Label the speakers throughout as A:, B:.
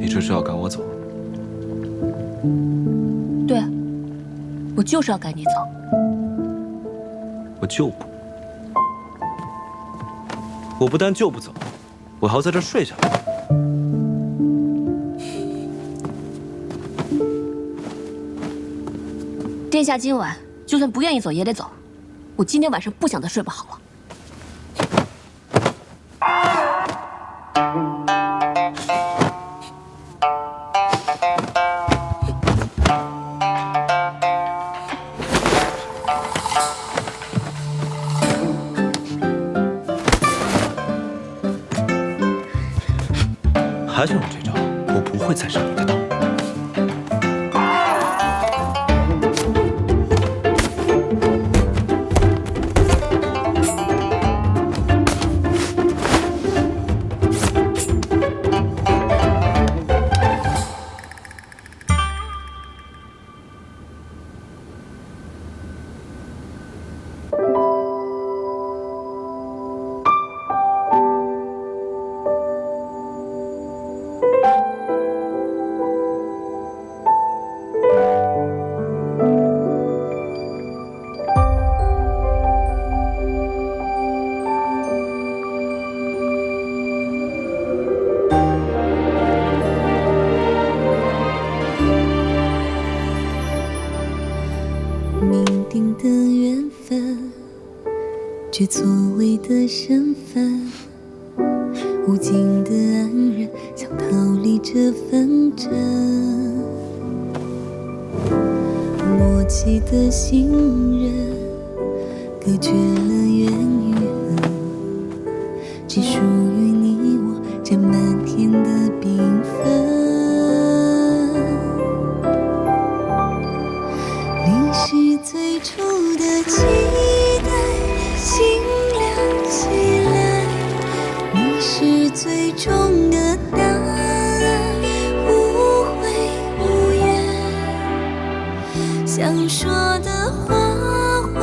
A: 你这是要赶我走？
B: 对，我就是要赶你走。
A: 我就不，我不但就不走，我还要在这儿睡下来。
B: 殿下今晚就算不愿意走也得走，我今天晚上不想再睡不好了。
A: 还想用这招？我不会再上你的当。
C: 命定的缘分，却错位的身份，无尽的安然，想逃离这纷争。默契的信任，隔绝了缘与恨，只属于你我这漫天的缤纷。 你是最初的期待，心亮起来；你是最终的答案，无悔无言。想说的话汇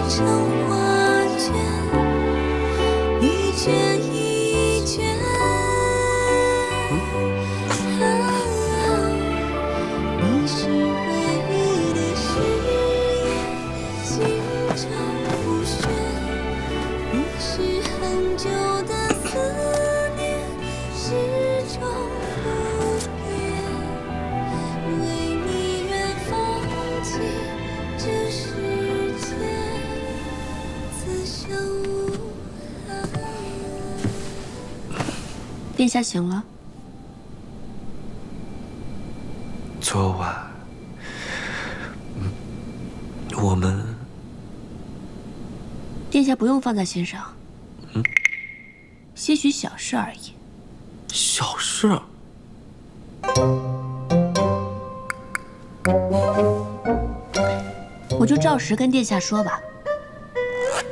C: 成画卷，一卷一卷。你是唯一的。 心照不宣，你是很久的思念，始终不变。为你愿放弃这世界，此生无憾。
B: 殿下醒了。
A: 昨晚，我们。
B: 殿下不用放在心上，些许小事而已。
A: 小事？
B: 我就照实跟殿下说吧。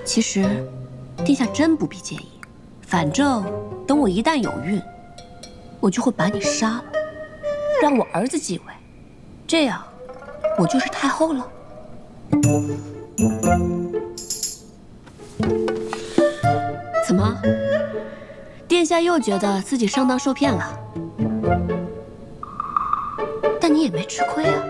B: 其实，殿下真不必介意，反正等我一旦有孕，我就会把你杀了，让我儿子继位，这样我就是太后了。 怎么，殿下又觉得自己上当受骗了？但你也没吃亏啊。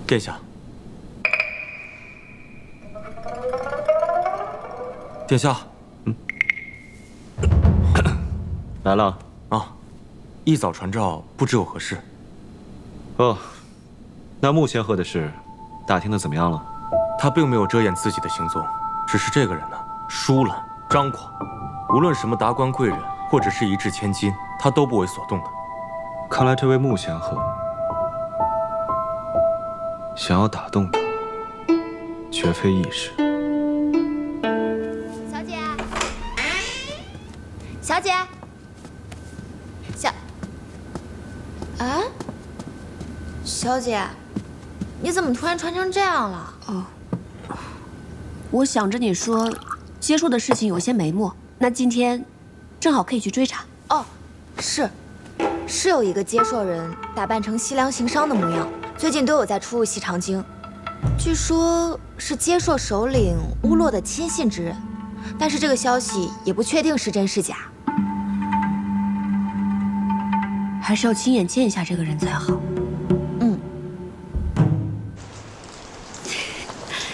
D: 殿下，殿下，
A: 来了
D: 啊！一早传召，不知有何事？
A: 哦，那穆仙鹤的事，打听的怎么样了？
D: 他并没有遮掩自己的行踪，只是这个人呢，疏懒张狂，无论什么达官贵人，或者是一掷千金，他都不为所动的。
A: 看来这位穆仙鹤。 想要打动他，绝非易事。
E: 小姐，小姐，哎，小姐，你怎么突然穿成这样了？
B: 哦，我想着你说接触的事情有些眉目，那今天正好可以去追查。
E: 哦，是有一个接受人打扮成西凉行商的模样，最近都有在出入西长京，据说是接受首领乌洛的亲信之人，但是这个消息也不确定是真是假。
B: 还是要亲眼见一下这个人才好。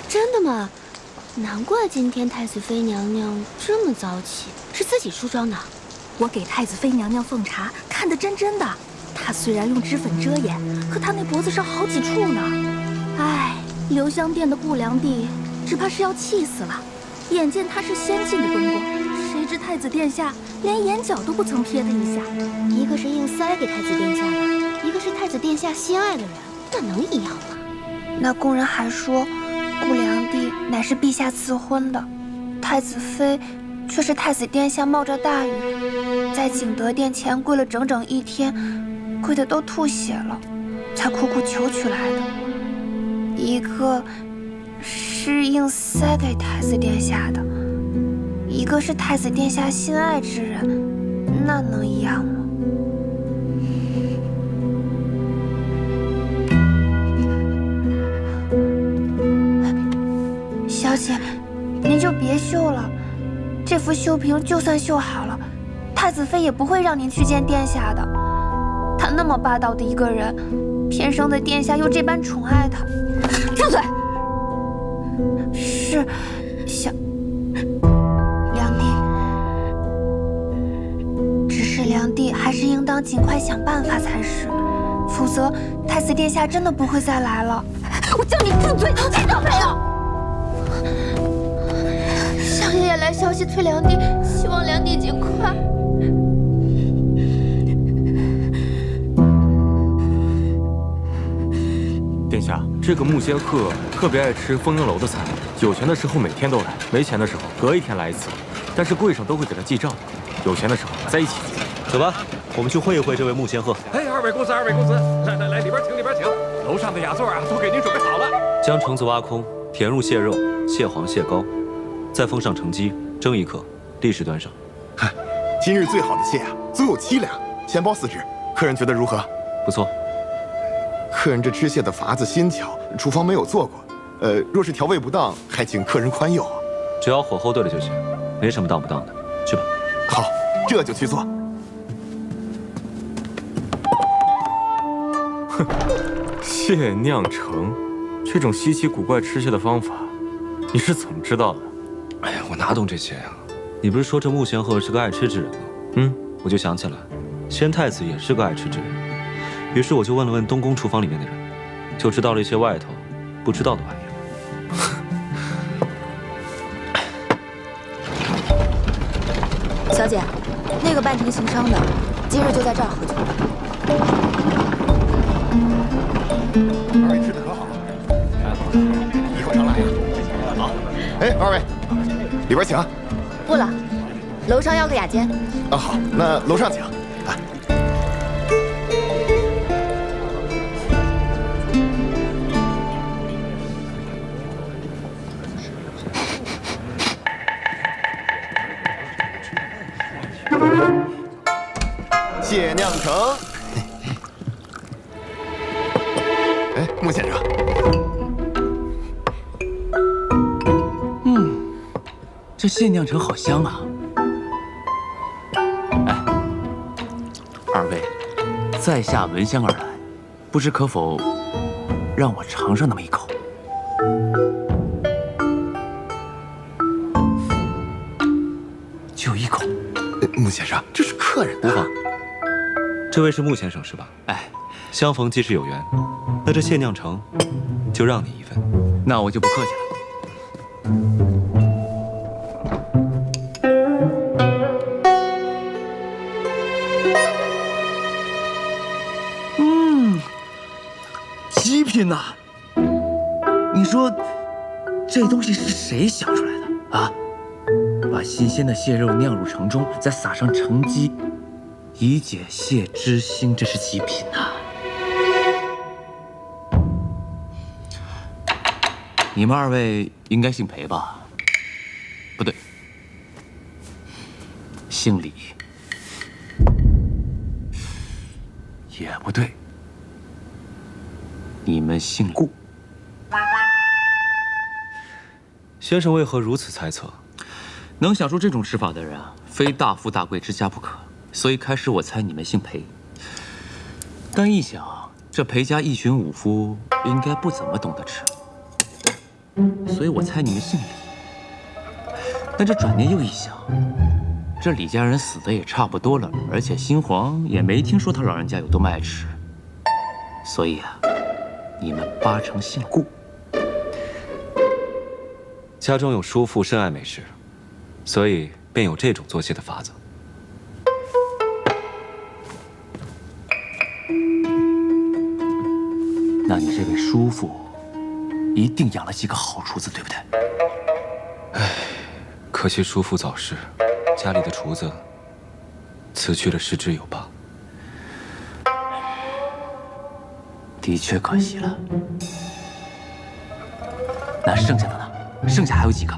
F: 真的吗？难怪今天太子妃娘娘这么早起，是自己梳妆的。
G: 我给太子妃娘娘奉茶，看得真真的。她虽然用脂粉遮掩，可她那脖子上好几处呢。唉，留香殿的不良帝只怕是要气死了。眼见他是先进的东宫，谁知太子殿下连眼角都不曾瞥他一下。
F: 一个是硬塞给太子殿下的，一个是太子殿下心爱的人，那能一样吗？
H: 那宫人还说，不良帝乃是陛下赐婚的，太子妃却是太子殿下冒着大雨，在景德殿前跪了整整1天，跪得都吐血了，才苦苦求取来的。一个是硬塞给太子殿下的，一个是太子殿下心爱之人，那能一样吗？小姐，您就别绣了，这幅绣屏就算绣好了，太子妃也不会让您去见殿下的。他那么霸道的一个人，天生的殿下又这般宠爱他。
G: 住嘴！
H: 是，良帝，只是良帝还是应当尽快想办法才是，否则太子殿下真的不会再来了。
G: 我叫你住嘴，听到没有？
H: 小爷爷来消息催良帝，希望良帝尽快。
D: 殿下，这个穆仙鹤特别爱吃丰英楼的菜，有钱的时候每天都来，没钱的时候隔1天来1次，但是柜上都会给他记账，有钱的时候在一起记。
A: 走吧，我们去会一会这位穆仙鹤。
I: 哎，二位公子，来，里边请，里边请。楼上的雅座啊，都给您准备好了。
A: 将橙子挖空，填入蟹肉、蟹黄、蟹膏，再封上橙鸡，蒸1克，立时端上。
J: 嗨，今日最好的蟹啊，足有7两，先包4只，客人觉得如何？
A: 不错。
J: 客人这吃蟹的法子新巧，厨房没有做过。若是调味不当，还请客人宽宥。
A: 只要火候对了就行，没什么当不当的。去吧。
J: 好，这就去做。
D: 哼，蟹酿橙，这种稀奇古怪吃蟹的方法，你是怎么知道的？
A: 哎呀，我哪懂这些呀？你不是说这穆仙鹤是个爱吃之人吗？我就想起来，先太子也是个爱吃之人。于是我就问了问东宫厨房里面的人，就知道了一些外头不知道的玩意
E: 儿。小姐，那个扮成行商的，今日就在这儿喝酒。
J: 二位吃的可好？以后常来呀。好，哎，二位，里边请。
E: 不了，楼上要个雅间。
J: 啊，好，那楼上请。蟹酿橙。哎，穆先生。
K: 这蟹酿橙好香啊！哎，二位，在下闻香而来，不知可否让我尝上那么一口？就1口。
J: 穆先生，这是客人的。
A: 无妨。这位是穆先生是吧？
K: 哎，
A: 相逢即是有缘，那这蟹酿橙就让你一份。
K: 那我就不客气了。极品呐！你说这东西是谁想出来的啊？把新鲜的蟹肉酿入橙中，再撒上橙鸡，以解谢之心，这是极品呐！你们二位应该姓裴吧？不对，姓李。也不对，你们姓顾。
A: 先生为何如此猜测？
K: 能想出这种吃法的人啊，非大富大贵之家不可。所以开始我猜你们姓裴，但一想，这裴家一群武夫应该不怎么懂得吃，所以我猜你们姓李。但这转念又一想，这李家人死的也差不多了，而且新皇也没听说他老人家有多么爱吃，所以啊，你们八成姓顾。
A: 家中有叔父深爱美食，所以便有这种做蟹的法子。
K: 那你这位叔父一定养了几个好厨子，对不对？
A: 唉，可惜叔父早逝，家里的厨子辞去了失之有罢。
K: 的确可惜了。那剩下的呢？剩下还有几个？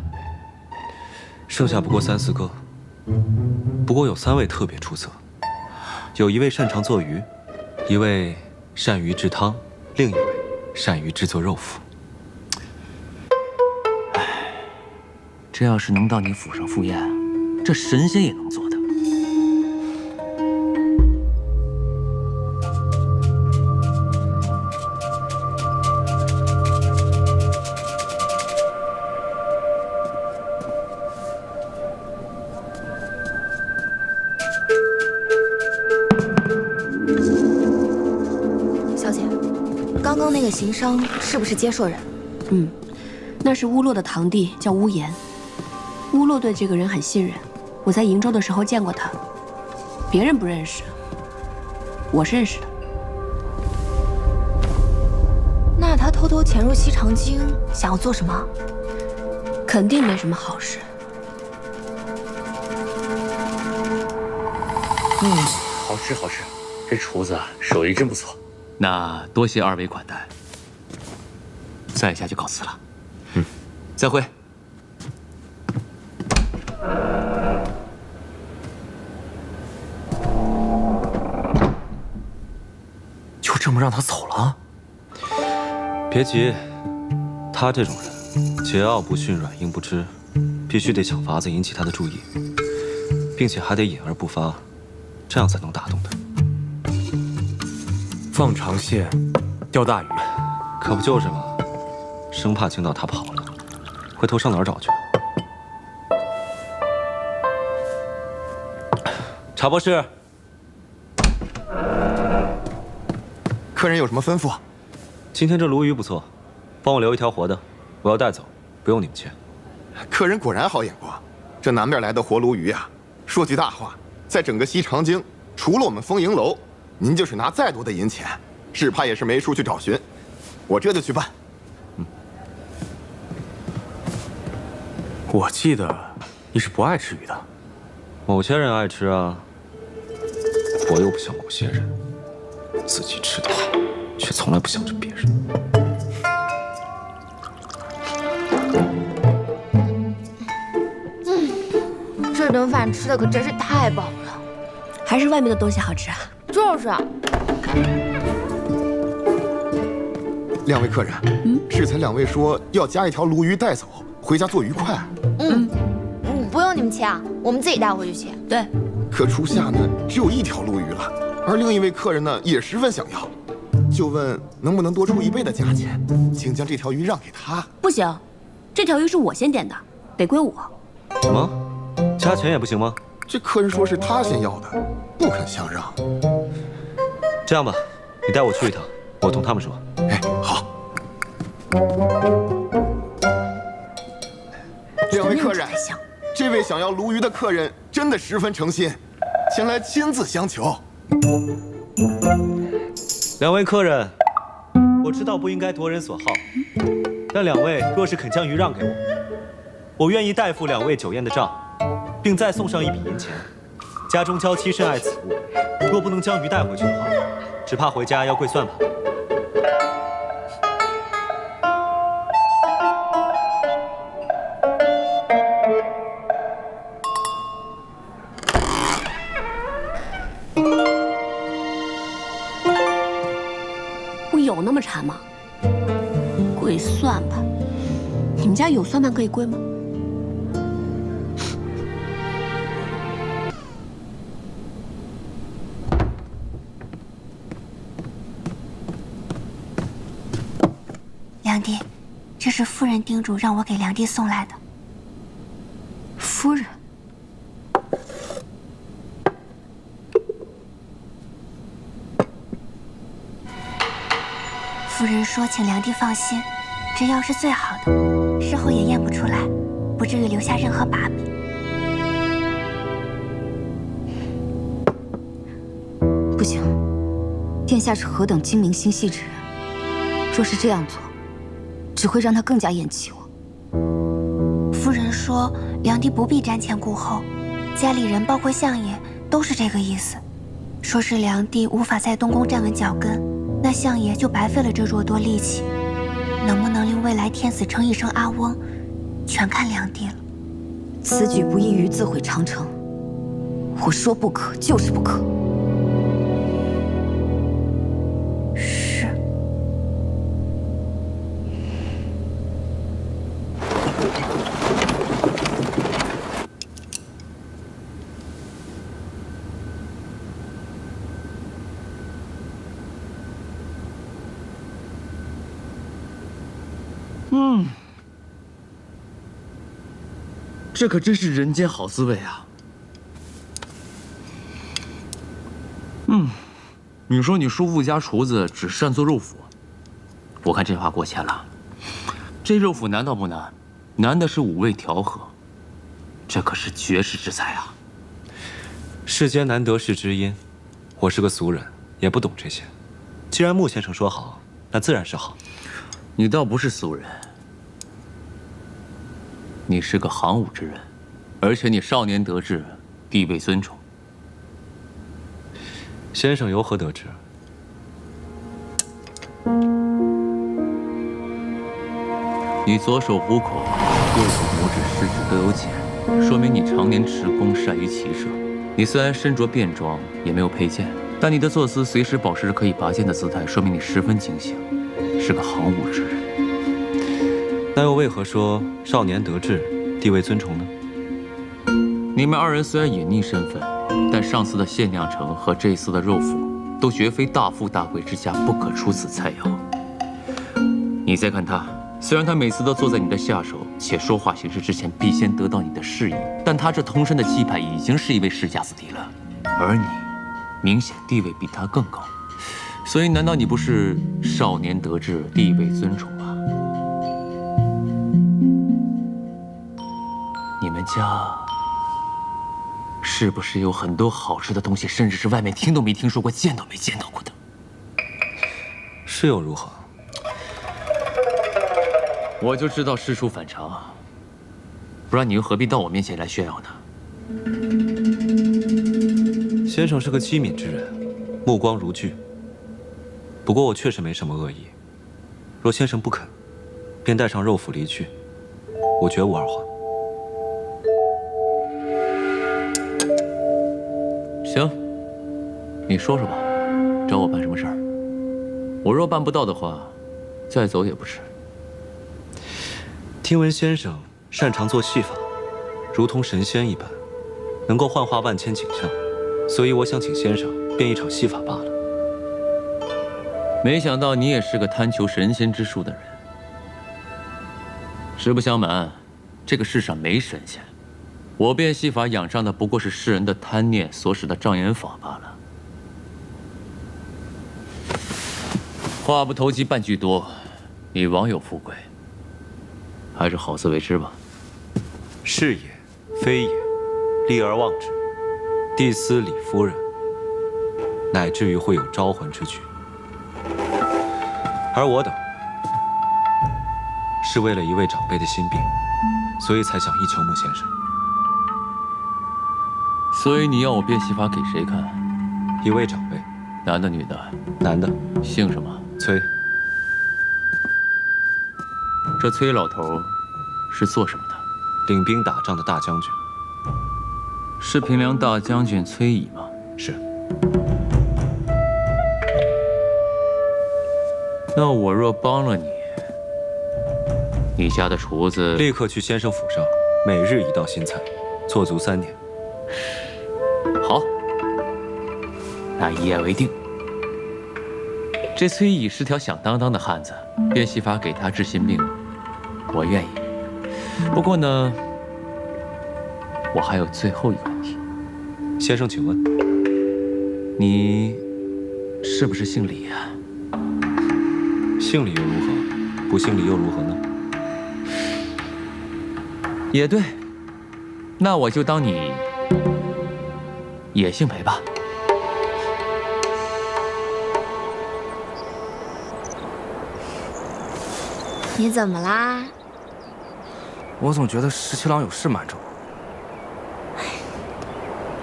A: 剩下不过3、4个，不过有3位特别出色，有一位擅长做鱼，一位善于制汤，另一位善于制作肉脯。
K: 唉，这要是能到你府上赴宴，这神仙也能做的。
E: 小姐，刚刚那个行商是不是接硕人？
B: 嗯，那是乌洛的堂弟，叫乌延。乌洛对这个人很信任，我在瀛州的时候见过他，别人不认识，我是认识的。
E: 那他偷偷潜入西长京，想要做什么？
B: 肯定没什么好事。
K: 好吃好吃，这厨子手艺真不错。那多谢二位款待，在下就告辞了。再会。
D: 就这么让他走了？
A: 别急，他这种人桀骜不驯，软硬不吃，必须得想法子引起他的注意，并且还得隐而不发，这样才能打动他。
D: 放长线，钓大鱼，
A: 可不就是嘛！生怕惊到他跑了，回头上哪儿找去？查博士，
J: 客人有什么吩咐？
A: 今天这鲈鱼不错，帮我留一条活的，我要带走，不用你们切。
J: 客人果然好眼光，这南边来的活鲈鱼啊，说句大话，在整个西长京，除了我们丰盈楼，您就是拿再多的银钱，只怕也是没处去找寻。我这就去办。
D: 我记得你是不爱吃鱼的。
A: 某些人爱吃啊，我又不像某些人，自己吃得好，却从来不想着别人。
E: 这顿饭吃的可真是太饱了，
B: 还是外面的东西好吃啊。
E: 就是啊。
J: 两位客人，适才两位说要加一条鲈鱼带走，回家做鱼块。
E: 不用你们切啊，我们自己带回去切。
B: 对。
J: 可初夏呢，只有一条鲈鱼了，而另一位客人呢也十分想要，就问能不能多出1倍的价钱，请将这条鱼让给他。
B: 不行，这条鱼是我先点的，得归我。
A: 什么？加钱也不行吗？
J: 这客人说是他先要的，不肯相让。
A: 这样吧，你带我去一趟，我同他们说。
J: 哎，好。两位客人，这位想要鲈鱼的客人真的十分诚心，前来亲自相求。
A: 两位客人，我知道不应该夺人所好，但两位若是肯将鱼让给我，我愿意代付2位酒宴的账，并再送上一笔银钱。家中娇妻甚爱此物，若不能将鱼带回去的话，只怕回家要跪算盘。
B: 我有那么馋吗？跪算盘？你们家有算盘可以跪吗？
H: 梁帝，这是夫人叮嘱让我给梁帝送来的。
B: 夫人，
H: 夫人说，请梁帝放心，这药是最好的，事后也验不出来，不至于留下任何把柄。
L: 不行，殿下是何等精明心细之人，若是这样做，只会让他更加厌弃我。
H: 夫人说，梁帝不必瞻前顾后，家里人包括相爷都是这个意思。说是梁帝无法在东宫站稳脚跟，那相爷就白费了这若多力气。能不能令未来天子称一声阿翁，全看梁帝了。
L: 此举不异于自毁长城，我说不可就是不可。
K: 这可真是人间好滋味啊！你说你叔父家厨子只擅做肉脯，我看这话过谦了。这肉脯难道不难？难的是五味调和，这可是绝世之才啊！
A: 世间难得是知音，我是个俗人，也不懂这些。既然穆先生说好，那自然是好。
K: 你倒不是俗人。 你是个行武之人，而且你少年得志，地位尊崇。
A: 先生由何得知？
K: 你左手虎口，右手拇指、食指都有茧，说明你常年持弓，善于骑射。你虽然身着便装，也没有佩剑，但你的坐姿随时保持着可以拔剑的姿态，说明你十分警醒，是个行武之人。
A: 那又为何说少年得志，地位尊崇呢？
K: 你们二人虽然隐匿身份，但上次的献酿城和这次的肉脯，都绝非大富大贵之家不可出此菜肴。你再看他，虽然他每次都坐在你的下手，且说话行事之前必先得到你的示意，但他这通身的气派已经是一位世家子弟了，而你，明显地位比他更高，所以难道你不是少年得志，地位尊崇吗？ 你们家是不是有很多好吃的东西，甚至是外面听都没听说过、见都没见到过的？
A: 是又如何？
K: 我就知道事出反常，不然你又何必到我面前来炫耀呢？
A: 先生是个机敏之人，目光如炬。不过我确实没什么恶意，若先生不肯，便带上肉脯离去，我绝无二话。
K: 行，你说说吧，找我办什么事儿？我若办不到的话，再走也不迟。
A: 听闻先生擅长做戏法，如同神仙一般，能够幻化万千景象，所以我想请先生变一场戏法罢了。
K: 没想到你也是个贪求神仙之术的人。实不相瞒，这个世上没神仙。 我变戏法养上的不过是世人的贪念所使的障眼法罢了。话不投机半句多，你枉有富贵，还是好自为之吧。
A: 是也，非也，立而忘之。帝司李夫人，乃至于会有招魂之举。而我等，是为了一位长辈的心病，所以才想一求穆先生。
K: 所以你要我变戏法给谁看？
A: 一位长辈，
K: 男的女的？
A: 男的，
K: 姓什么？
A: 崔。
K: 这崔老头是做什么的？
A: 领兵打仗的大将军。
K: 是平凉大将军崔乙吗？
A: 是。
K: 那我若帮了你，你家的厨子
A: 立刻去先生府上，每日一道新菜，做足3年。
K: 好，那一言为定。这崔乙是条响当当的汉子，变戏法给他治心病，我愿意。不过呢，我还有最后一个问题。
A: 先生，请问，
K: 你是不是姓李啊？
A: 姓李又如何？不姓李又如何呢？
K: 也对，那我就当你也姓裴吧。
E: 你怎么啦？
M: 我总觉得十七郎有事瞒着我。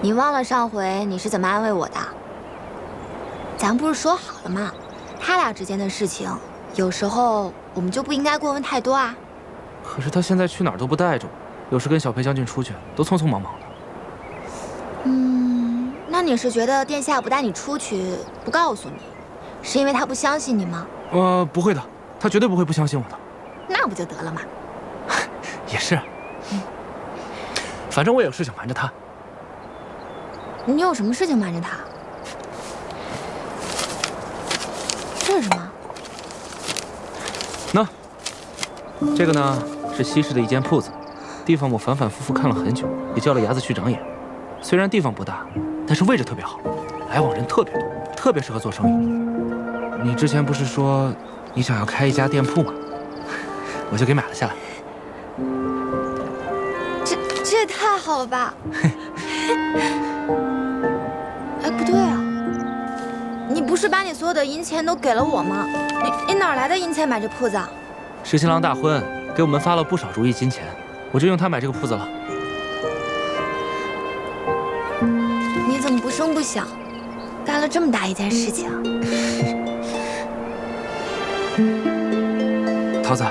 E: 你忘了上回你是怎么安慰我的？咱不是说好了吗？他俩之间的事情，有时候我们就不应该过问太多啊。
M: 可是他现在去哪儿都不带着我，有时跟小裴将军出去都匆匆忙忙的。
E: 那你是觉得殿下不带你出去，不告诉你，是因为他不相信你吗？
M: 不会的，他绝对不会不相信我的。
E: 那不就得了吗？
M: 也是，反正我也有事情瞒着他。
E: 你有什么事情瞒着他？这是什么？
M: 那，这个呢是西市的一间铺子，地方我反反复复看了很久，也叫了牙子去长眼。虽然地方不大，但是位置特别好，来往人特别多，特别适合做生意。你之前不是说你想要开一家店铺吗？我就给买了下来。
E: 这也太好了吧！哎，不对啊，你不是把你所有的银钱都给了我吗？你哪来的银钱买这铺子啊？
M: 十七郎大婚给我们发了不少如意金钱，我就用它买这个铺子了。
E: 你怎么不声不响，干了这么大一件事情？
M: 桃子，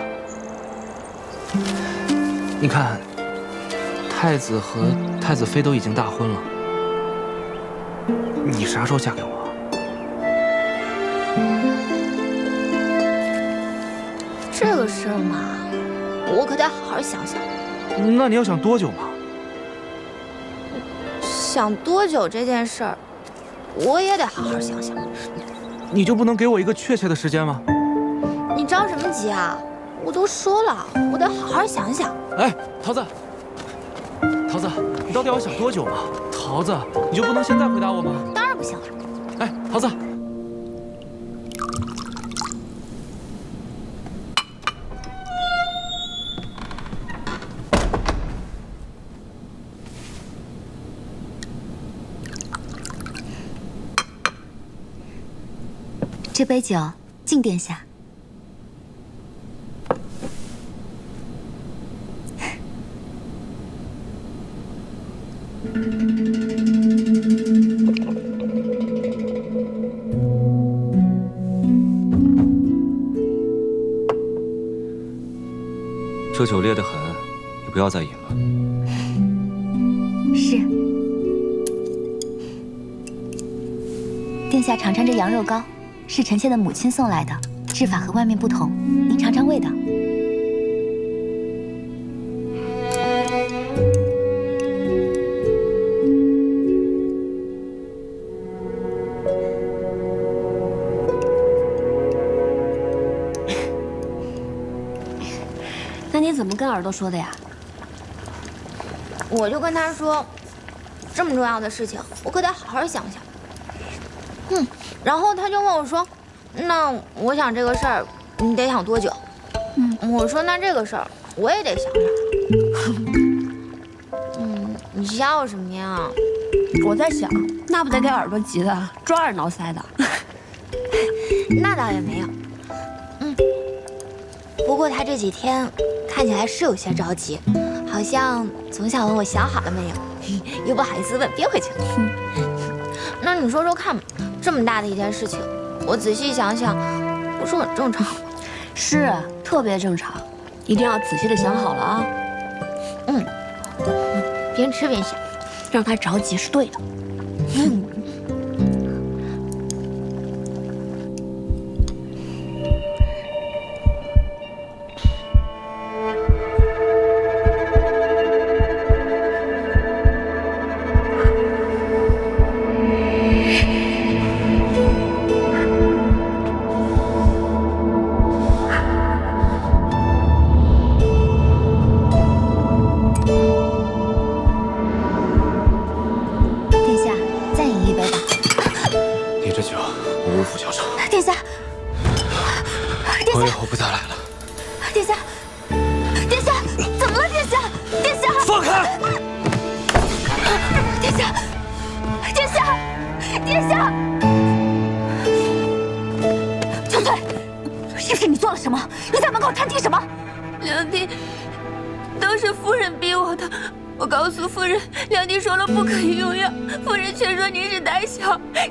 M: 你看，太子和太子妃都已经大婚了，你啥时候嫁给我？
E: 这个事儿嘛，我可得好好想想。
M: 那你要想多久嘛？
E: 想多久这件事儿，我也得好好想想。
M: 你就不能给我一个确切的时间吗？
E: 你着什么急啊？我都说了，我得好好想想。
M: 哎，桃子，桃子，你到底要想多久嘛？桃子，你就不能现在回答我吗？
E: 当然不行了。
M: 哎，桃子。
L: 这杯酒敬殿下。
A: 这酒烈得很，你不要再饮了。
L: 是。殿下尝尝这羊肉糕，是臣妾的母亲送来的，制法和外面不同，您尝尝味道。
B: 那你怎么跟耳朵说的呀？
E: 我就跟他说，这么重要的事情，我可得好好想想。然后他就问我说：“那我想这个事儿，你得想多久？”我说：“那这个事儿我也得想想。”你笑什么呀？
B: 我在想，那不得给耳朵急的抓耳挠腮的。
E: 那倒也没有。不过他这几天看起来是有些着急，好像总想问我想好了没有。又不好意思问，憋回去了。那你说说看，这么大的一件事情，我仔细想想，不是很正常吗？
B: 是啊，特别正常，一定要仔细的想好了啊。
E: 边吃边想，
B: 让他着急是对的。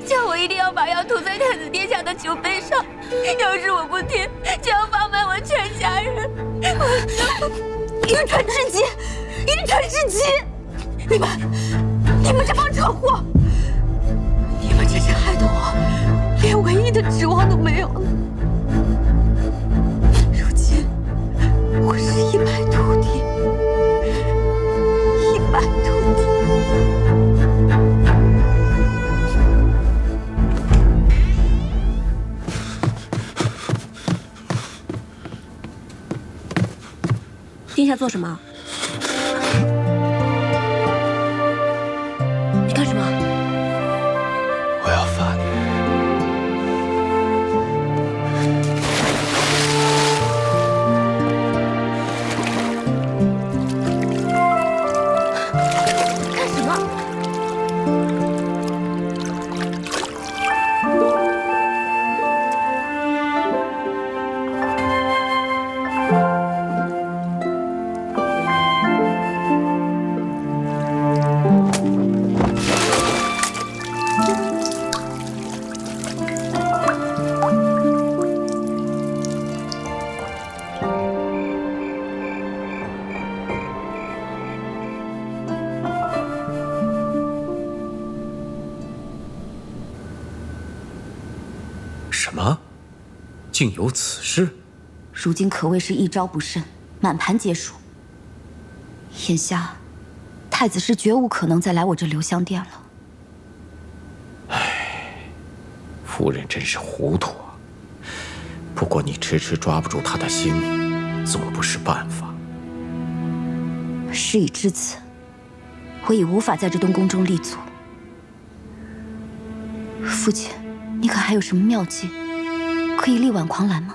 H: 叫我一定要把药涂在太子殿下的酒杯上，要是我不听，就要放慢我全家人。愚蠢至极，愚蠢至极！你们这帮蠢货，你们这是害得我连唯一的指望都没有了。如今我是一败涂地，一败涂地。
B: 殿下做什么？你干什么？
A: 我要罚你。
H: 干什么？
K: 什么？竟有此事？
L: 如今可谓是一招不慎，满盘皆输。眼下，太子是绝无可能再来我这留香殿了。
N: 唉，夫人真是糊涂啊。不过你迟迟抓不住他的心，总不是办法。
L: 事已至此，我已无法在这东宫中立足。父亲，你可还有什么妙计，可以力挽狂澜吗？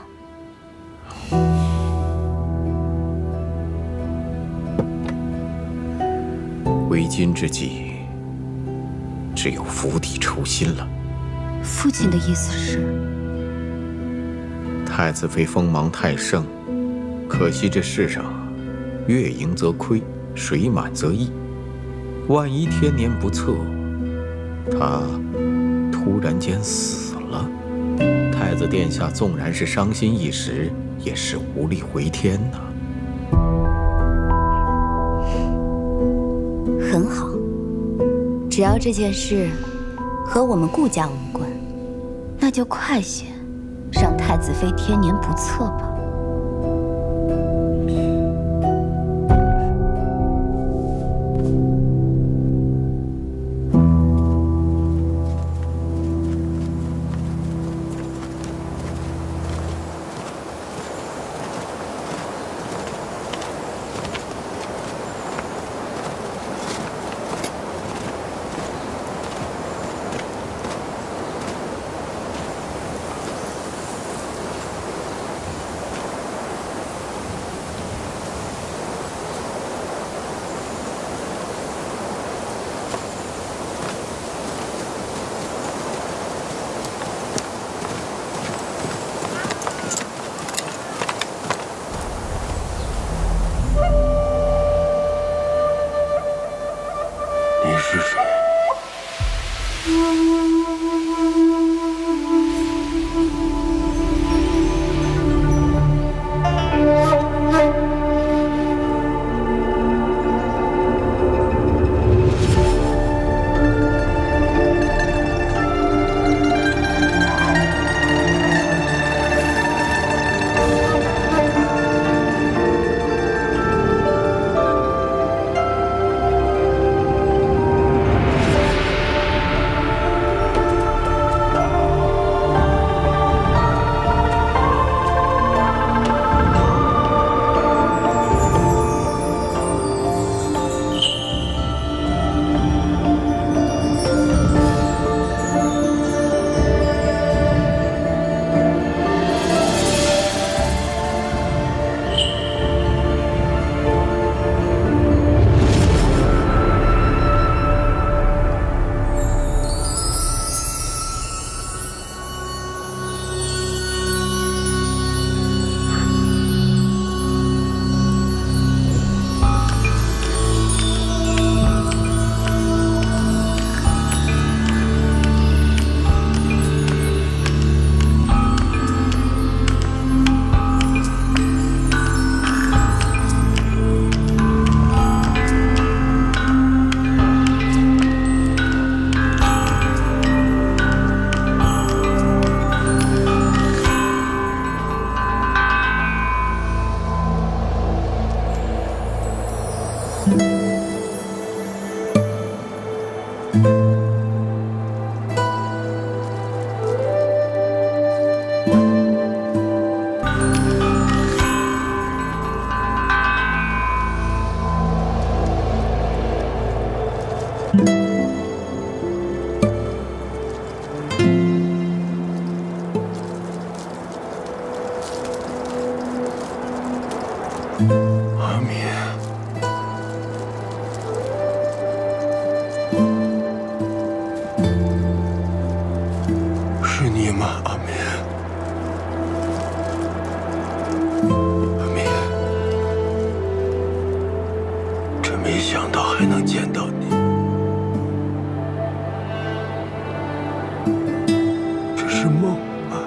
N: 为今之计，只有釜底抽薪了。
L: 父亲的意思是？
N: 太子妃锋芒太盛，可惜这世上月盈则亏，水满则溢。万一天年不测，他突然间死了，太子殿下纵然是伤心一时，也是无力回天呐。
L: 很好，只要这件事和我们顾家无关，那就快些让太子妃天年不测吧。
O: 吗，阿明？阿明，真没想到还能见到你。这是梦吗？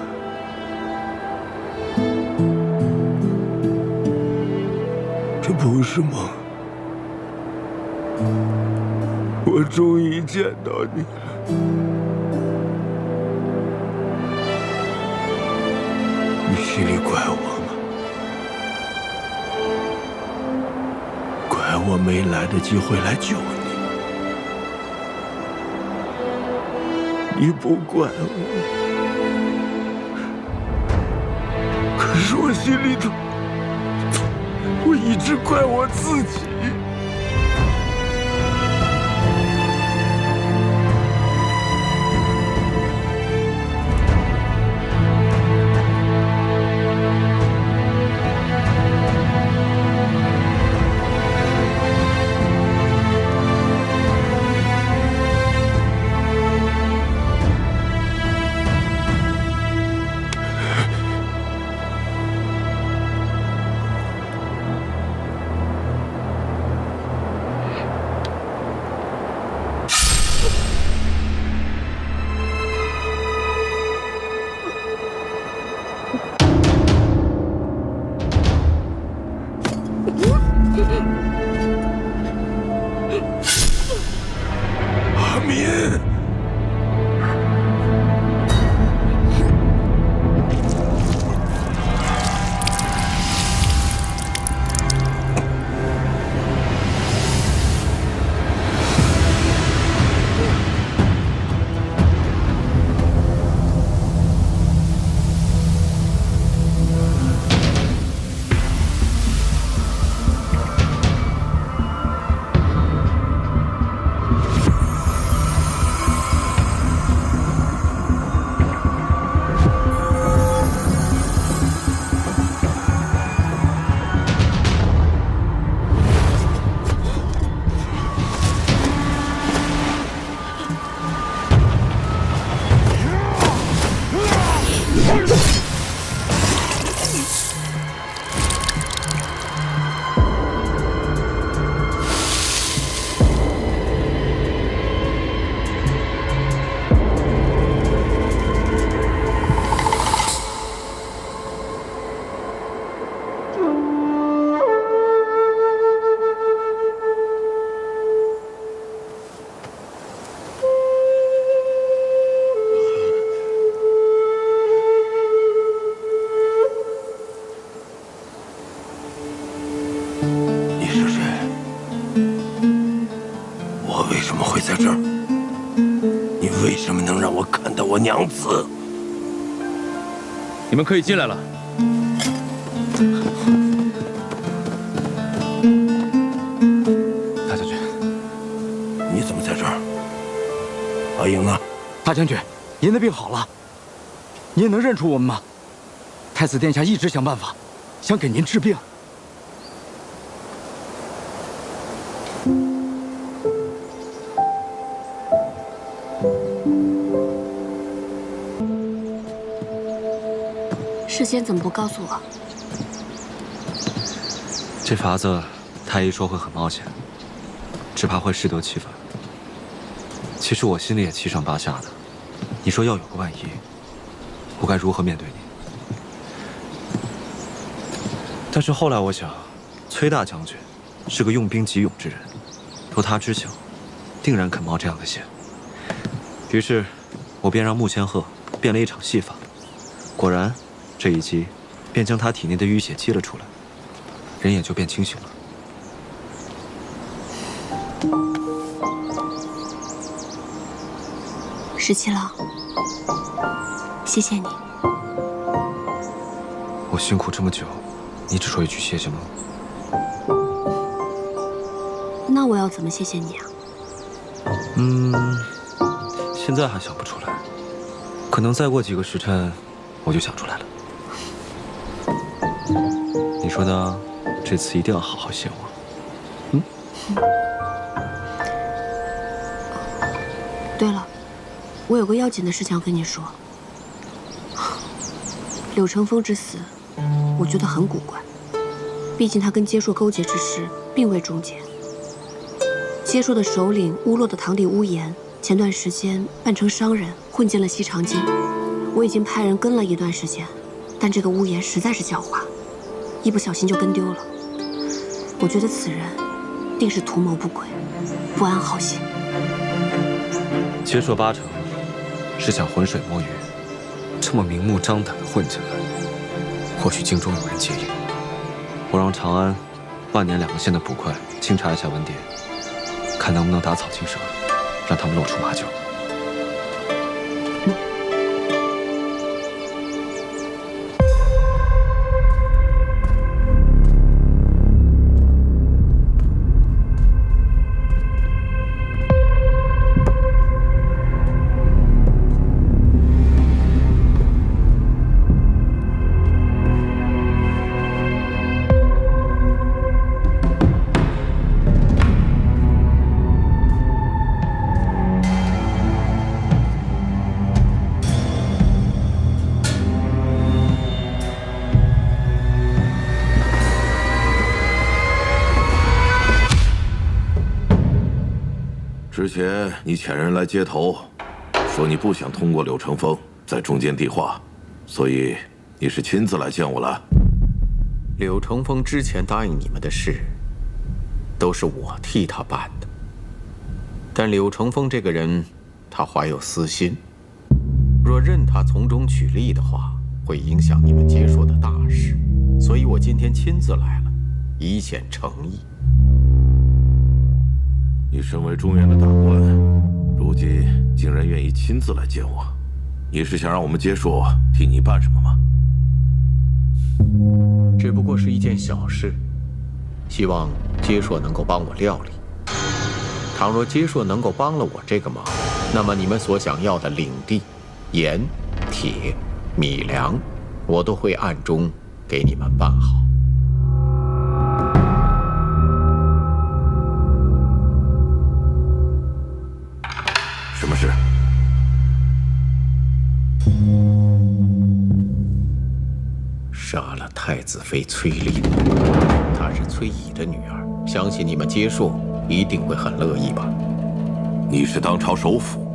O: 这不是梦。我终于见到你了。你心里怪我吗？怪我没来得及回来救你。你不怪我，可是我心里头，我一直怪我自己。阿明，你是谁？我为什么会在这儿？你为什么能让我看到我娘子？
M: 你们可以进来了。
A: 大将军，
O: 你怎么在这儿？阿英呢？
P: 大将军，您的病好了，您能认出我们吗？太子殿下一直想办法，想给您治病。
B: 事先怎么不告诉我？
A: 这法子，太医说会很冒险，只怕会适得其反。其实我心里也七上八下的。你说要有个万一，我该如何面对你？但是后来我想，崔大将军是个用兵极勇之人，若他知晓，定然肯冒这样的险。于是，我便让穆仙鹤变了一场戏法，果然，这一击便将他体内的淤血激了出来，人也就变清醒了。
B: 17郎，谢谢你。
A: 我辛苦这么久，你只说一句谢谢吗？
B: 那我要怎么谢谢你啊？
A: 现在还想不出来，可能再过几个时辰，我就想出来了。你说呢？这次一定要好好谢我。
B: 对了，我有个要紧的事情要跟你说。柳成风之死，我觉得很古怪。毕竟他跟接硕勾结之事并未终结。接硕的首领乌洛的堂弟乌延，前段时间扮成商人混进了西长京，我已经派人跟了一段时间，但这个乌延实在是狡猾，一不小心就跟丢了。我觉得此人定是图谋不轨，不安好心。
A: 接硕八成是想浑水摸鱼，这么明目张胆的混进来，或许京中有人介意。我让长安、万年2个县的捕快清查一下文牒，看能不能打草惊蛇，让他们露出马脚。
Q: 之前你遣人来接头，说你不想通过柳成风在中间递话，所以你是亲自来见我了。
N: 柳成风之前答应你们的事，都是我替他办的。但柳成风这个人，他怀有私心，若任他从中取利的话，会影响你们接硕的大事。所以我今天亲自来了，以显诚意。
Q: 你身为中原的大官，如今竟然愿意亲自来见我，你是想让我们接硕替你办什么吗？
N: 只不过是一件小事，希望接硕能够帮我料理。倘若接硕能够帮了我这个忙，那么你们所想要的领地、盐、铁、米粮，我都会暗中给你们办好。
Q: 什么事？
N: 杀了太子妃崔丽，她是崔乙的女儿，相信你们接硕一定会很乐意吧？
Q: 你是当朝首辅，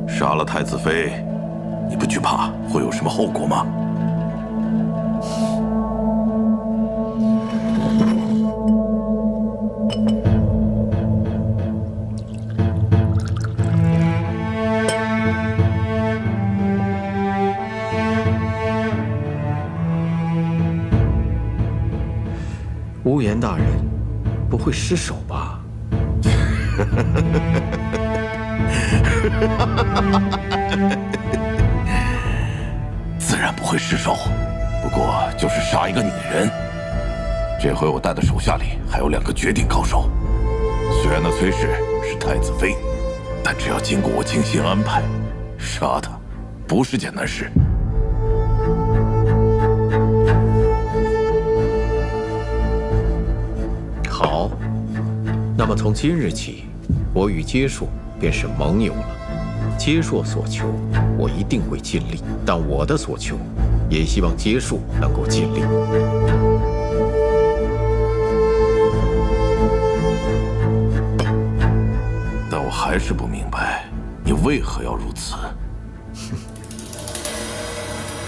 Q: 杀了太子妃，你不惧怕会有什么后果吗？
N: 乌延大人不会失手吧？
Q: 自然不会失手，不过就是杀一个女人。这回我带的手下里还有2个绝顶高手，虽然那崔氏是太子妃，但只要经过我精心安排，杀她不是件难事。
N: 好，那么从今日起，我与接硕便是盟友了。接硕所求，我一定会尽力；但我的所求，也希望接硕能够尽力。
Q: 但我还是不明白，你为何要如此？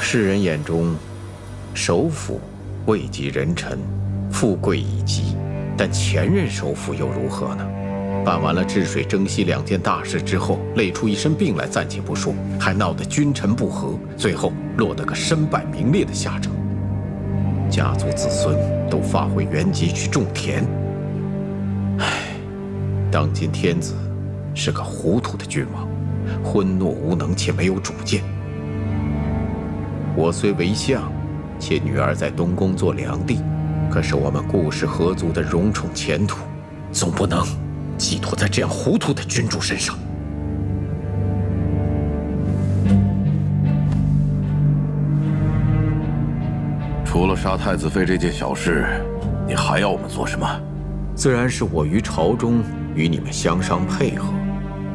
N: 世人眼中，首辅位极人臣，富贵已极。但前任首辅又如何呢？办完了治水征西2件大事之后，累出一身病来暂且不说，还闹得君臣不和，最后落得个身败名裂的下场。家族子孙都发回原籍去种田。唉，当今天子是个糊涂的君王，昏懦无能且没有主见。我虽为相，且女儿在东宫做良帝，可是我们顾氏合族的荣宠前途，总不能寄托在这样糊涂的君主身上。
Q: 除了杀太子妃这件小事，你还要我们做什么？
N: 自然是我于朝中与你们相商配合。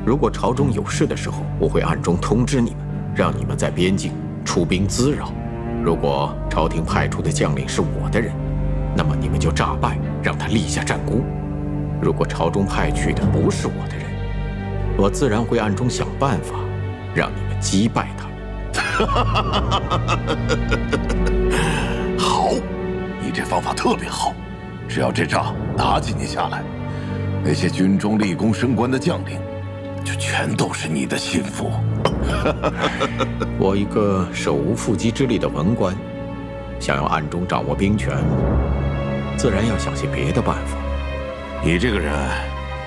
N: 如果朝中有事的时候，我会暗中通知你们，让你们在边境出兵滋扰。如果朝廷派出的将领是我的人，那么你们就诈败，让他立下战功；如果朝中派去的不是我的人，我自然会暗中想办法，让你们击败他。
Q: 好，你这方法特别好。只要这仗打几年下来，那些军中立功升官的将领，就全都是你的心腹。
N: 我一个手无缚鸡之力的文官，想要暗中掌握兵权，自然要想些别的办法。
Q: 你这个人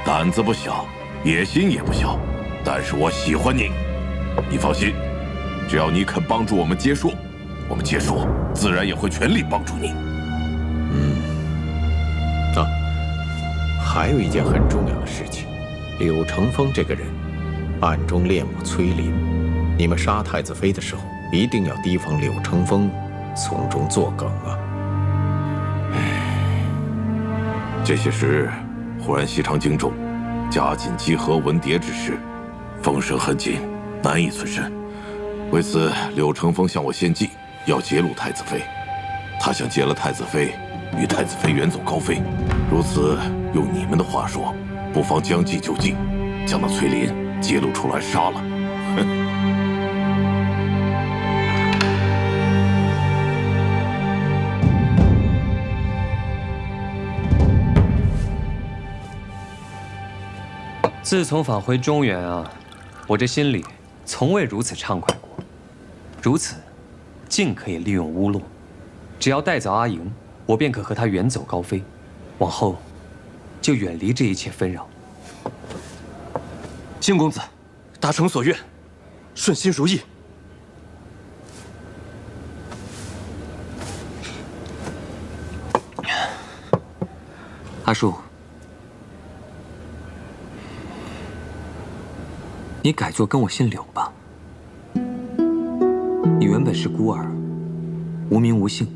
Q: 胆子不小，野心也不小，但是我喜欢你。你放心，只要你肯帮助我们接硕，我们接硕自然也会全力帮助你。
N: 还有一件很重要的事情，柳成风这个人暗中恋慕崔林，你们杀太子妃的时候，一定要提防柳成风从中作梗啊！
Q: 这些时，忽然西长京中加紧稽核文牒之事，风声很紧，难以存身。为此，柳成风向我献计，要劫掳太子妃。他想劫了太子妃，与太子妃远走高飞。如此，用你们的话说，不妨将计就计，将那崔林揭露出来杀了。哼！
R: 自从返回中原啊，我这心里从未如此畅快过。如此，尽可以利用乌洛，只要带走阿莹，我便可和她远走高飞。往后，就远离这一切纷扰。
M: 靖公子，达成所愿，顺心如意。
R: 阿树，你改作跟我姓柳吧。你原本是孤儿，无名无姓，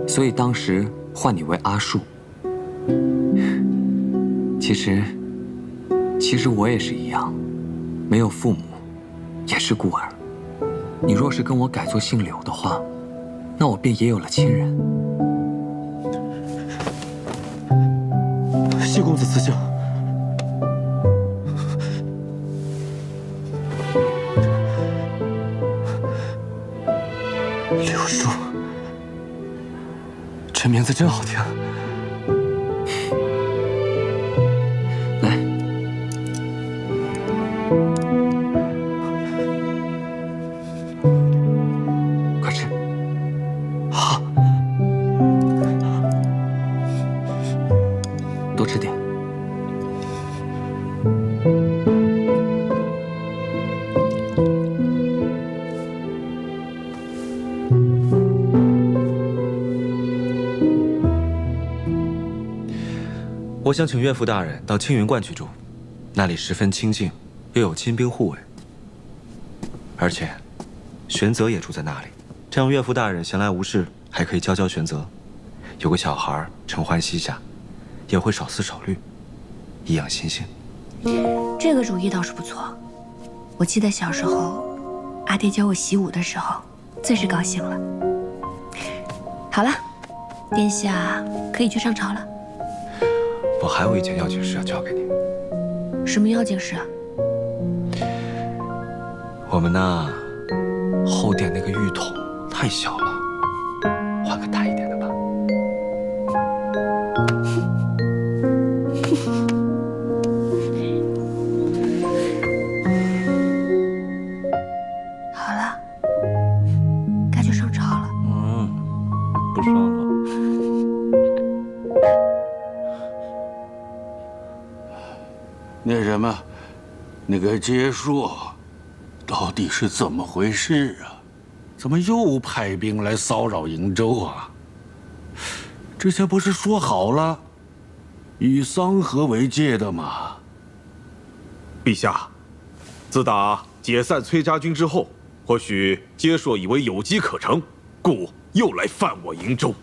R: 所以当时唤你为阿树。其实我也是一样，没有父母，也是孤儿。你若是跟我改作姓柳的话，那我便也有了亲人。
M: 西公子慈祥。柳树，这名字真好听。
A: 我想请岳父大人到青云观去住，那里十分清静，又有亲兵护卫。而且，玄泽也住在那里，这样岳父大人闲来无事，还可以教玄泽。有个小孩承欢膝下，也会少思少虑，颐养心性。
B: 这个主意倒是不错。我记得小时候，阿爹教我习武的时候，最是高兴了。好了，殿下可以去上朝了。
A: 我还有一件要紧事要交给你。
B: 什么要紧事啊？
A: 我们那后殿那个浴桶太小了，换个大一点的吧。
B: 好了，该去上朝了。
A: 不上了。
O: 那什么，那个接硕，到底是怎么回事啊？怎么又派兵来骚扰瀛州啊？之前不是说好了，以桑河为界的吗？
S: 陛下，自打解散崔家军之后，或许接硕以为有机可乘，故又来犯我瀛州。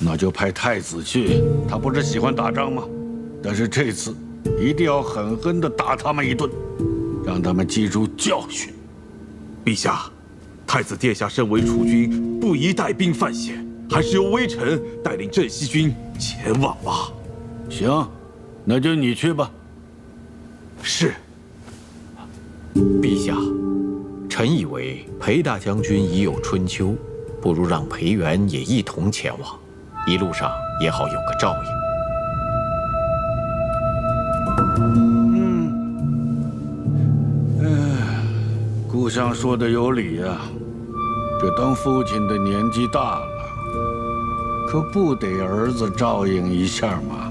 O: 那就派太子去，他不是喜欢打仗吗？但是这次一定要狠狠地打他们一顿，让他们记住教训。
S: 陛下，太子殿下身为储君，不宜带兵犯险，还是由微臣带领镇西军前往吧。
O: 行，那就你去吧。
S: 是。
N: 陛下，臣以为裴大将军已有春秋，不如让裴元也一同前往，一路上也好有个照应。
O: 顾相说的有理呀，这当父亲的年纪大了，可不得儿子照应一下吗？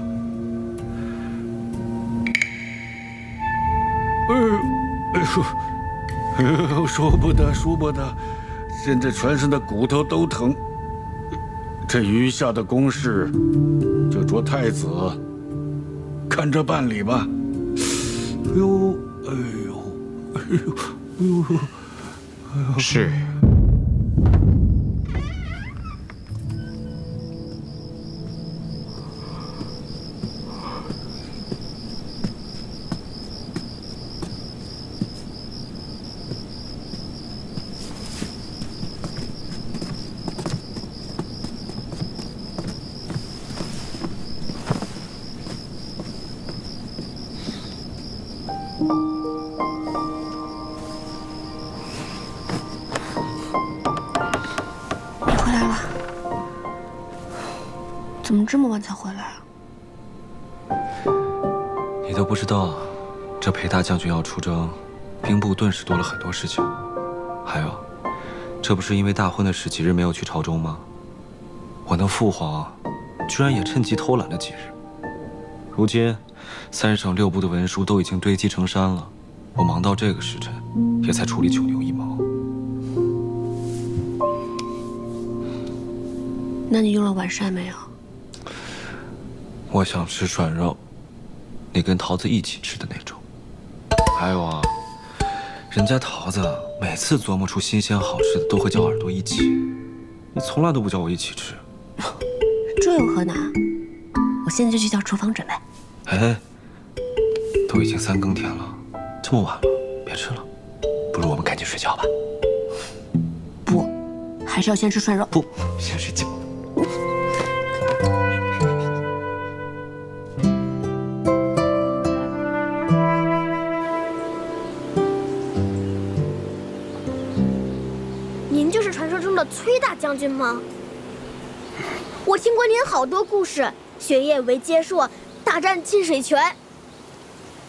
O: 说不得，说不得，现在全身的骨头都疼。这余下的公事，就着太子看着办理吧。哎呦，哎呦，哎呦，哎呦，
N: 是。
B: 怎么这么晚才回来啊？
A: 你都不知道，这裴大将军要出征，兵部顿时多了很多事情。还有，这不是因为大婚的事几日没有去朝中吗？我那父皇居然也趁机偷懒了几日。如今3省6部的文书都已经堆积成山了，我忙到这个时辰，也才处理9牛1毛。
B: 那你用了晚膳没有？
A: 我想吃涮肉，你跟桃子一起吃的那种。还有啊，人家桃子每次琢磨出新鲜好吃的，都会叫耳朵一起，你从来都不叫我一起吃。
B: 这有何难？我现在就去叫厨房准备。
A: 哎，都已经3更天了，这么晚了，别吃了，不如我们赶紧睡觉吧。
B: 不，还是要先吃涮肉。
A: 不，先睡觉。
F: 您就是传说中的崔大将军吗？我听过您好多故事，雪夜为接硕，大战浸水泉。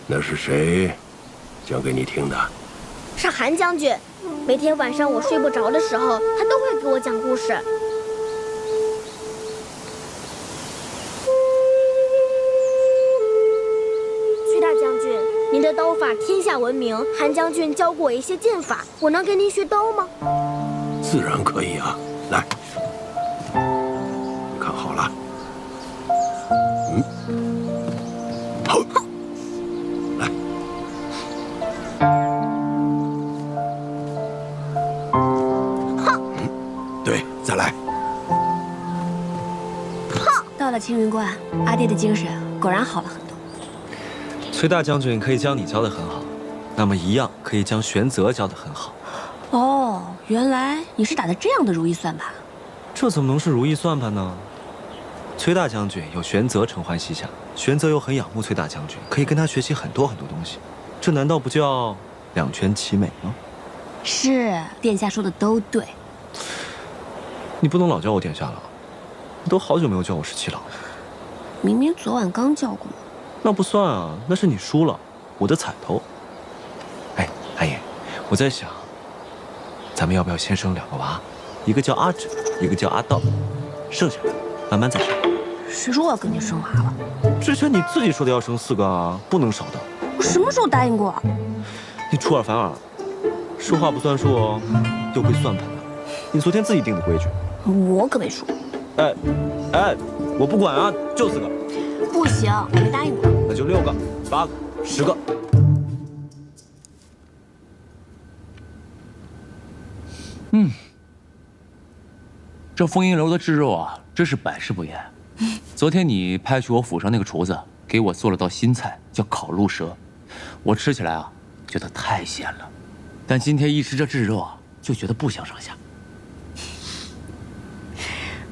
Q: 那是谁讲给你听的？
F: 是韩将军，每天晚上我睡不着的时候，他都会给我讲故事。崔大将军，您的刀法天下闻名，韩将军教过我一些剑法，我能跟您学刀吗？
Q: 自然可以啊，来，看好了。好，来。对，再来。
B: 到了青云观，阿爹的精神果然好了很多。
A: 崔大将军可以将你教得很好，那么一样可以将玄泽教得很好。
B: 哦，原来你是打的这样的如意算盘。
A: 这怎么能是如意算盘呢？崔大将军有玄泽承欢膝下，玄泽又很仰慕崔大将军，可以跟他学习很多很多东西，这难道不叫两全其美吗？
B: 是，殿下说的都对。
A: 你不能老叫我殿下了，你都好久没有叫我17郎了。
B: 明明昨晚刚叫过。
A: 那不算啊，那是你输了，我的彩头。哎，阿爷，我在想，咱们要不要先生2个娃，一个叫阿芷，一个叫阿道，剩下的慢慢再生。
B: 谁说我要跟你生娃了？
A: 之前你自己说的要生4个啊，不能少的。
B: 我什么时候答应过？
A: 你出尔反尔，说话不算数哦，又会算盘的。你昨天自己定的规矩。
B: 我可没说。
A: 哎，我不管啊，就4个。
B: 不行，我没答应过。
A: 那就6个、8个、10个。
K: 这丰银楼的制肉啊，真是百试不厌。昨天你派去我府上那个厨子，给我做了道新菜，叫烤鹿舌，我吃起来啊，觉得太咸了。但今天一吃这制肉啊，就觉得不相上下。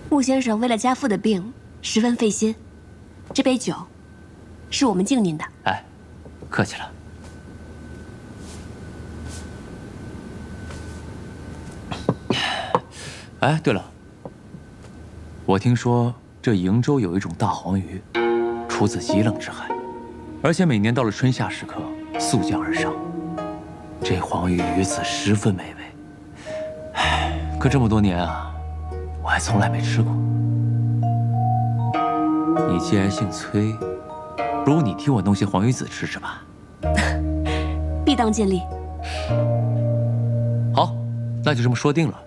B: 穆先生为了家父的病十分费心，这杯酒是我们敬您的。
K: 哎，客气了。哎，对了，我听说这瀛州有一种大黄鱼，出自极冷之海，而且每年到了春夏时刻速降而上。这黄鱼鱼刺十分美味，哎，可这么多年啊，我还从来没吃过。你既然姓崔，不如你替我弄些黄鱼子吃吃吧。
B: 必当尽力。
K: 好，那就这么说定了。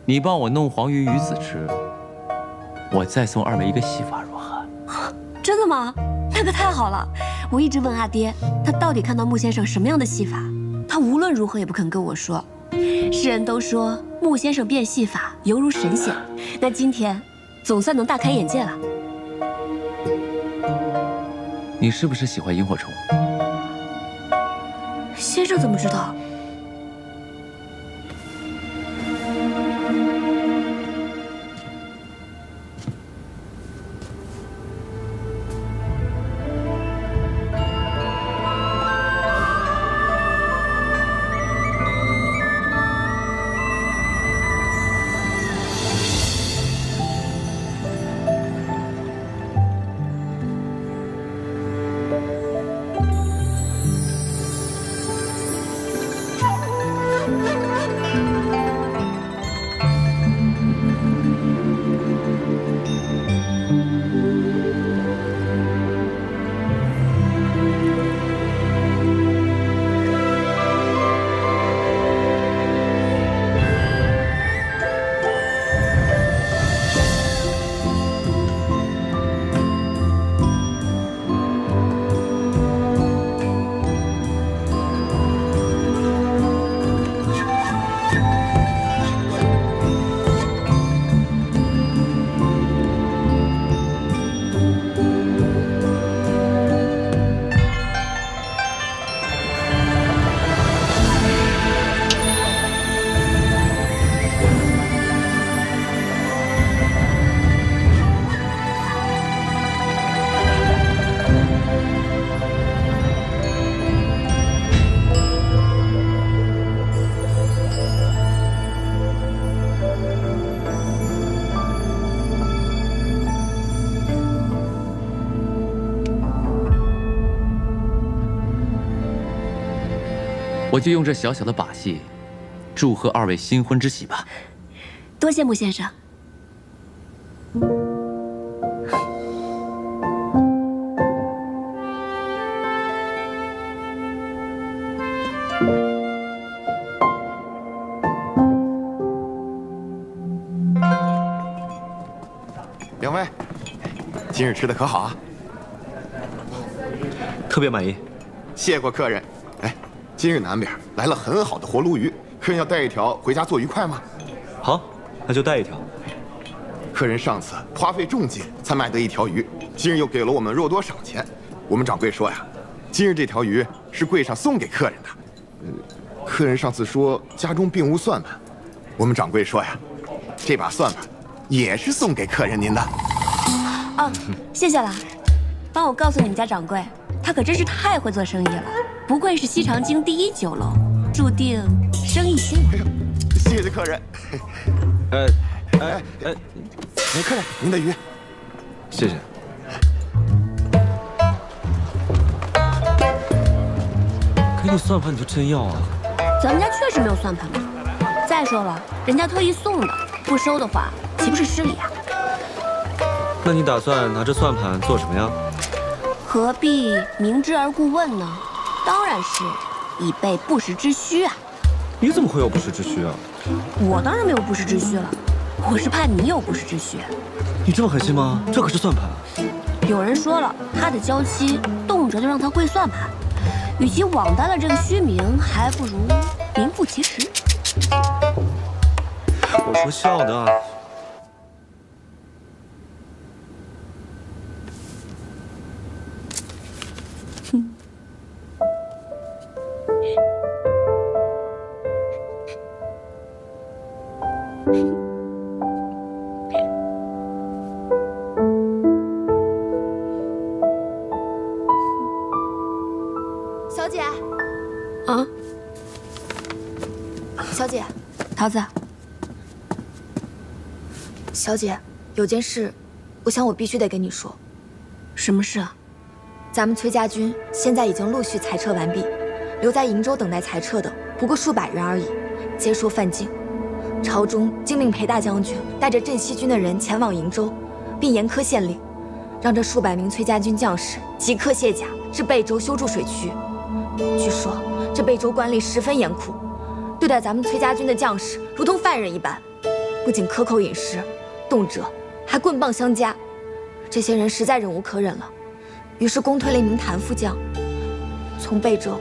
K: 你帮我弄黄鱼鱼子吃，我再送二位一个戏法，如何？
B: 真的吗？那可太好了！我一直问阿爹，他到底看到穆先生什么样的戏法，他无论如何也不肯跟我说。世人都说穆先生变戏法犹如神仙，那今天总算能大开眼界了。
K: 你是不是喜欢萤火虫？
B: 先生怎么知道？
K: 我就用这小小的把戏，祝贺二位新婚之喜吧。
B: 多谢穆先生。
J: 两位，今日吃的可好啊？
A: 特别满意。
J: 谢过客人。哎，今日南边来了很好的活鲈鱼，客人要带一条回家做鱼块吗？
A: 好，那就带一条。
J: 客人上次花费重金才买得一条鱼，今日又给了我们肉多赏钱。我们掌柜说呀，今日这条鱼是柜上送给客人的。客人上次说家中并无算盘，我们掌柜说呀，这把算盘也是送给客人您的。
B: 哦，谢谢了。帮我告诉你们家掌柜，他可真是太会做生意了，不愧是西长京第一酒楼，注定生意兴隆。
J: 谢谢客人。客人，您的鱼。
A: 谢谢。给你算盘你就真要啊？
B: 咱们家确实没有算盘嘛。再说了，人家特意送的，不收的话岂不是失礼啊？
A: 那你打算拿着算盘做什么呀？
B: 何必明知而故问呢？当然是以备不时之需啊。
A: 你怎么会有不时之需啊？
B: 我当然没有不时之需了，我是怕你有不时之需。
A: 你这么狠心吗？这可是算盘。
B: 有人说了，他的娇妻动辄就让他会算盘，与其枉担了这个虚名，还不如名副其实。
A: 我说笑的。
E: 小姐，
B: 啊，
E: 小姐，
B: 桃子，
E: 小姐，有件事，我想我必须得跟你说。
B: 什么事啊？
E: 咱们崔家军现在已经陆续裁撤完毕，留在瀛州等待裁撤的不过数百人而已，皆说犯境。朝中竟命裴大将军带着镇西军的人前往瀛州，并严苛县令，让这数百名崔家军将士即刻卸甲，至贝州修筑水渠。据说这贝州官吏十分严酷，对待咱们崔家军的将士如同犯人一般，不仅克扣饮食，动辄还棍棒相加。这些人实在忍无可忍了，于是公推了一名谭副将，从贝州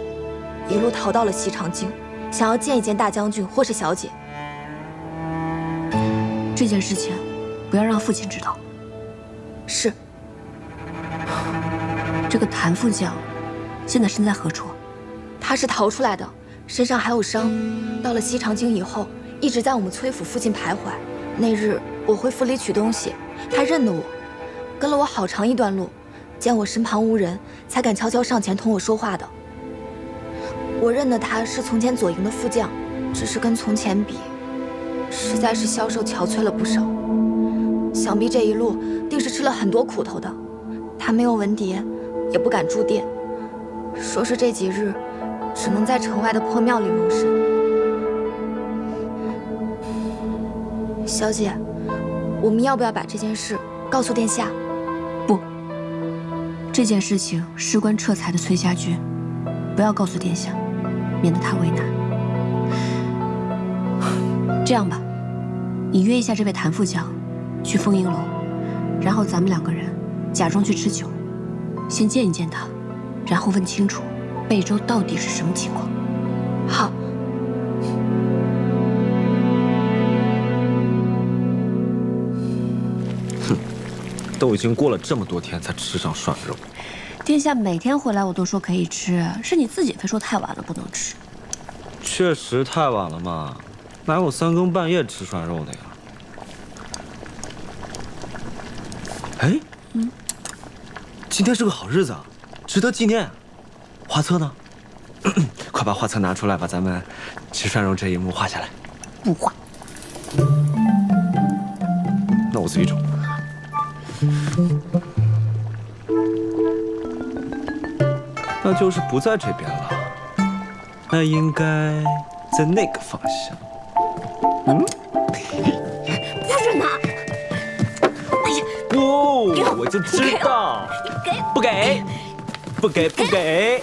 E: 一路逃到了西长京，想要见一见大将军或是小姐。
B: 这件事情不要让父亲知道。
E: 是。
B: 这个谭副将现在身在何处？
E: 他是逃出来的，身上还有伤。到了西长京以后，一直在我们崔府附近徘徊。那日我回府里取东西，他认得我，跟了我好长一段路，见我身旁无人，才敢悄悄上前同我说话的。我认得他是从前左营的副将，只是跟从前比，实在是消瘦憔悴了不少。想必这一路定是吃了很多苦头的。他没有文牒，也不敢住店，说是这几日只能在城外的破庙里容身。小姐，我们要不要把这件事告诉殿下？
B: 不，这件事情事关撤裁的崔家军，不要告诉殿下，免得他为难。这样吧，你约一下这位谭副将，去丰盈楼，然后咱们两个人假装去吃酒，先见一见他，然后问清楚贝州到底是什么情况。
E: 好。
A: 都已经过了这么多天才吃上涮肉。
B: 殿下每天回来我都说可以吃，是你自己非说太晚了不能吃。
A: 确实太晚了嘛，哪有3更半夜吃涮肉的呀？哎，今天是个好日子啊，值得纪念。画册呢？快把画册拿出来，把咱们吃涮肉这一幕画下来。
B: 不画。
A: 那我自己找。那就是不在这边了，那应该在那个方向。
F: 不准拿！
B: 哎呀，
A: 不，我就知道，不给，不给，不给。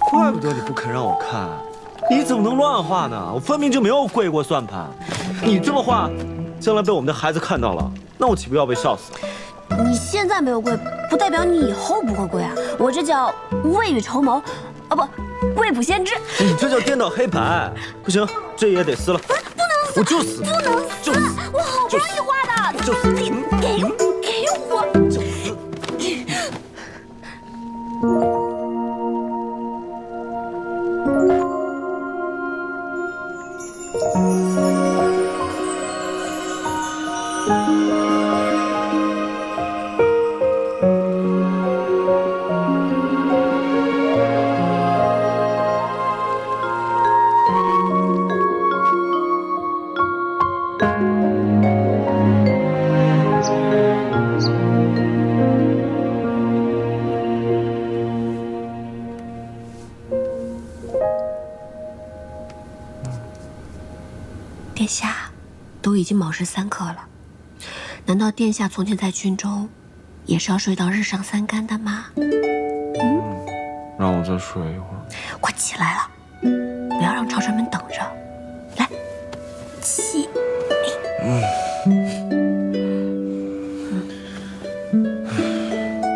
A: 怪不得你不肯让我看，你怎么能乱画呢？我分明就没有跪过算盘，你这么画，将来被我们的孩子看到了，那我岂不要被笑死？
B: 你现在没有跪，不代表你以后不会跪啊！我这叫未雨绸缪，啊不，未卜先知。
A: 你这叫颠倒黑白，不行，这也得撕了。
F: 不能撕，
A: 我就撕，
F: 不能撕，我好不容易画的，
A: 就撕，
F: 你给我，
A: 就撕。
B: 殿下，都已经卯时3刻了，难道殿下从前在军中，也是要睡到日上3竿的吗？
A: 让我再睡一会儿。
B: 快起来了，不要让朝臣们等着。来，起。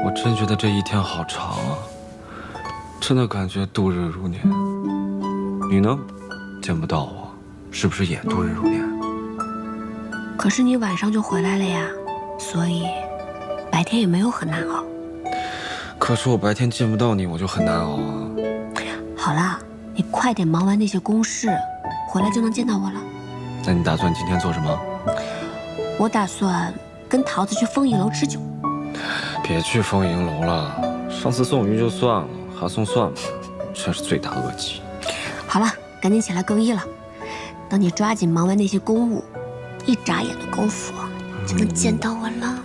A: 我真觉得这一天好长啊，真的感觉度日如年。你呢？见不到我，是不是也度日如年？
B: 可是你晚上就回来了呀，所以白天也没有很难熬。
A: 可是我白天见不到你，我就很难熬啊。
B: 好啦，你快点忙完那些公事，回来就能见到我了。
A: 那你打算今天做什么？
B: 我打算跟桃子去丰益楼吃酒。
A: 别去丰盈楼了，上次送鱼就算了，还送蒜吗？真是罪大恶极。
B: 好了，赶紧起来更衣了。等你抓紧忙完那些公务，一眨眼的功夫就能见到我了。